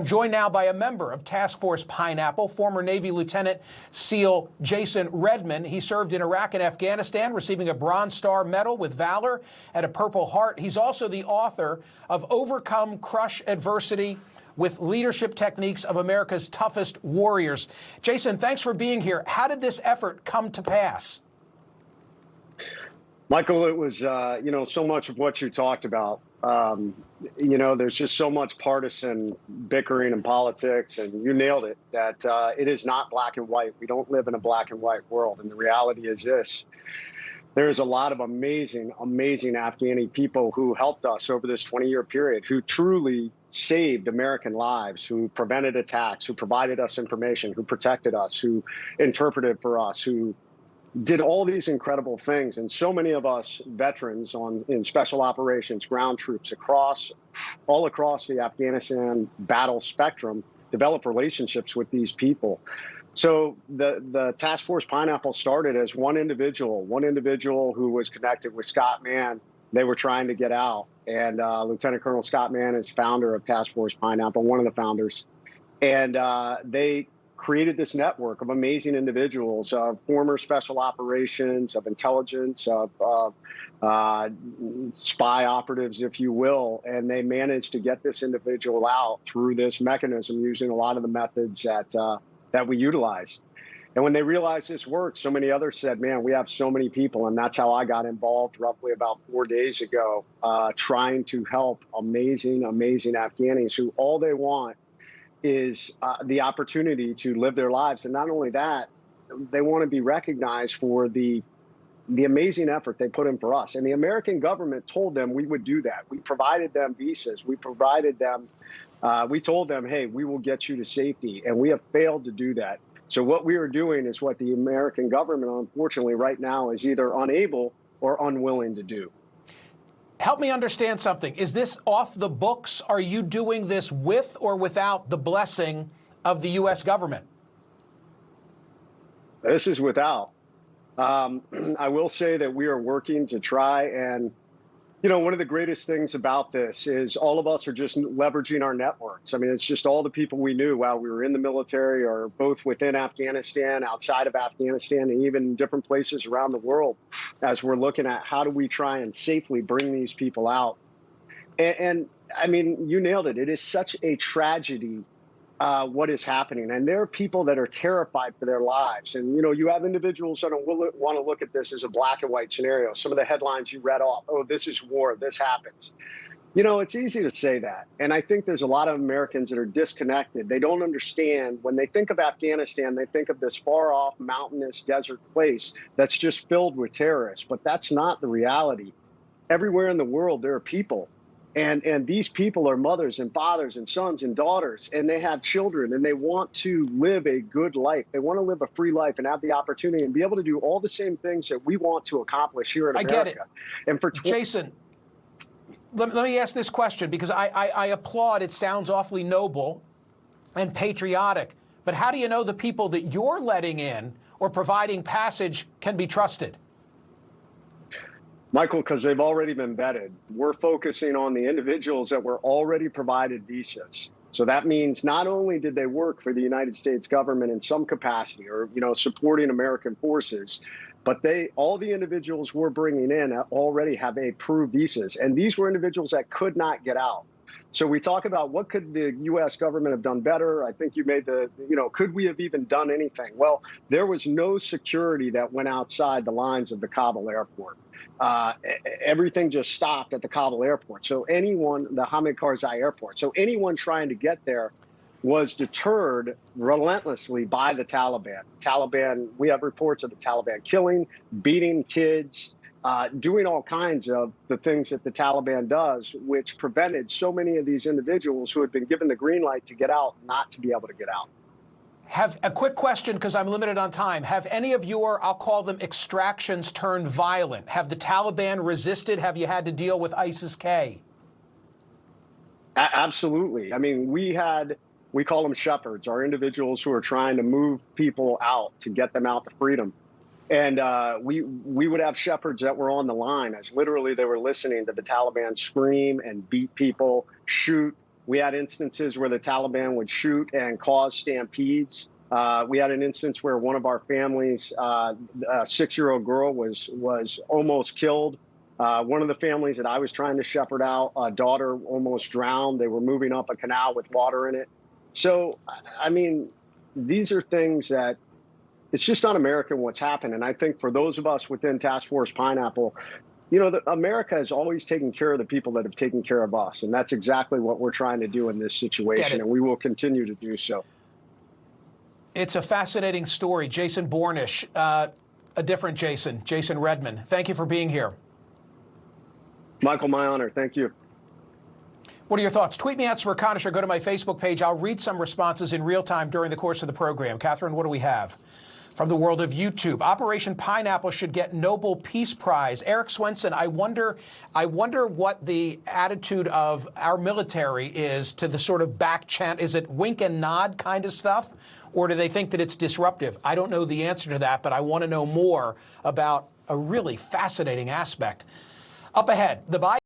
Joined now by a member of Task Force Pineapple, former Navy Lieutenant SEAL Jason Redman. He served in Iraq and Afghanistan, receiving a Bronze Star Medal with Valor and a Purple Heart. He's also the author of Overcome Crush Adversity with Leadership Techniques of America's Toughest Warriors. Jason, thanks for being here. How did this effort come to pass? Michael, it was, so much of what you talked about. There's just so much partisan bickering and politics, and you nailed it, that it is not black and white. We don't live in a black and white world. And the reality is this: there's a lot of amazing, amazing Afghani people who helped us over this 20-year period, who truly saved American lives, who prevented attacks, who provided us information, who protected us, who interpreted for us, who did all these incredible things. And so many of us veterans in special operations, ground troops all across the Afghanistan battle spectrum developed relationships with these people. So the Task Force Pineapple started as one individual who was connected with Scott Mann. They were trying to get out. And Lieutenant Colonel Scott Mann is founder of Task Force Pineapple, one of the founders. And they created this network of amazing individuals, of former special operations, of intelligence, of spy operatives, if you will. And they managed to get this individual out through this mechanism using a lot of the methods that we utilize. And when they realized this worked, so many others said, man, we have so many people. And that's how I got involved roughly about 4 days ago, trying to help amazing, amazing Afghanis who all they want is the opportunity to live their lives. And not only that, they want to be recognized for the amazing effort they put in for us. And the American government told them we would do that. We provided them visas. We provided them, we told them, hey, we will get you to safety. And we have failed to do that. So what we are doing is what the American government, unfortunately, right now is either unable or unwilling to do. Help me understand something. Is this off the books? Are you doing this with or without the blessing of the U.S. government? This is without. I will say that we are working to try and, one of the greatest things about this is all of us are just leveraging our networks. I mean, it's just all the people we knew while we were in the military or both within Afghanistan, outside of Afghanistan, and even different places around the world, as we're looking at how do we try and safely bring these people out. And I mean, you nailed it. It is such a tragedy what is happening. And there are people that are terrified for their lives. And, you have individuals that want to look at this as a black and white scenario. Some of the headlines you read off, oh, this is war, this happens. It's easy to say that. And I think there's a lot of Americans that are disconnected. They don't understand. When they think of Afghanistan, they think of this far off mountainous desert place that's just filled with terrorists. But that's not the reality. Everywhere in the world, there are people. And these people are mothers and fathers and sons and daughters, and they have children, and they want to live a good life. They want to live a free life and have the opportunity and be able to do all the same things that we want to accomplish here in America. I get it. And for Jason, let me ask this question, because I applaud. It sounds awfully noble and patriotic. But how do you know the people that you're letting in or providing passage can be trusted? Michael, because they've already been vetted. We're focusing on the individuals that were already provided visas. So that means not only did they work for the United States government in some capacity or, supporting American forces, but all the individuals we're bringing in already have approved visas. And these were individuals that could not get out. So we talk about what could the U.S. government have done better. I think you made could we have even done anything? Well, there was no security that went outside the lines of the Kabul airport. Everything just stopped at the Kabul airport. So the Hamid Karzai airport. So anyone trying to get there was deterred relentlessly by the Taliban. We have reports of the Taliban killing, beating kids, doing all kinds of the things that the Taliban does, which prevented so many of these individuals who had been given the green light to get out, not to be able to get out. Have a quick question, because I'm limited on time. Have any of your, I'll call them extractions, turned violent? Have the Taliban resisted? Have you had to deal with ISIS-K? Absolutely. I mean, we call them shepherds, our individuals who are trying to move people out to get them out to freedom. And we would have shepherds that were on the line as literally they were listening to the Taliban scream and beat people, shoot, We had instances where the Taliban would shoot and cause stampedes. We had an instance where one of our families, a 6-year-old girl, was almost killed. One of the families that I was trying to shepherd out, a daughter almost drowned. They were moving up a canal with water in it. So, I mean, these are things that it's just un-American what's happened. And I think for those of us within Task Force Pineapple, America has always taken care of the people that have taken care of us. And that's exactly what we're trying to do in this situation. And we will continue to do so. It's a fascinating story. Jason Bornish, a different Jason Redman. Thank you for being here. Michael, my honor. Thank you. What are your thoughts? Tweet me at Smerconish or go to my Facebook page. I'll read some responses in real time during the course of the program. Catherine, what do we have? From the world of YouTube, Operation Pineapple should get Nobel Peace Prize. Eric Swenson, I wonder what the attitude of our military is to the sort of back chant. Is it wink and nod kind of stuff, or do they think that it's disruptive? I don't know the answer to that, but I want to know more about a really fascinating aspect. Up ahead, the Biden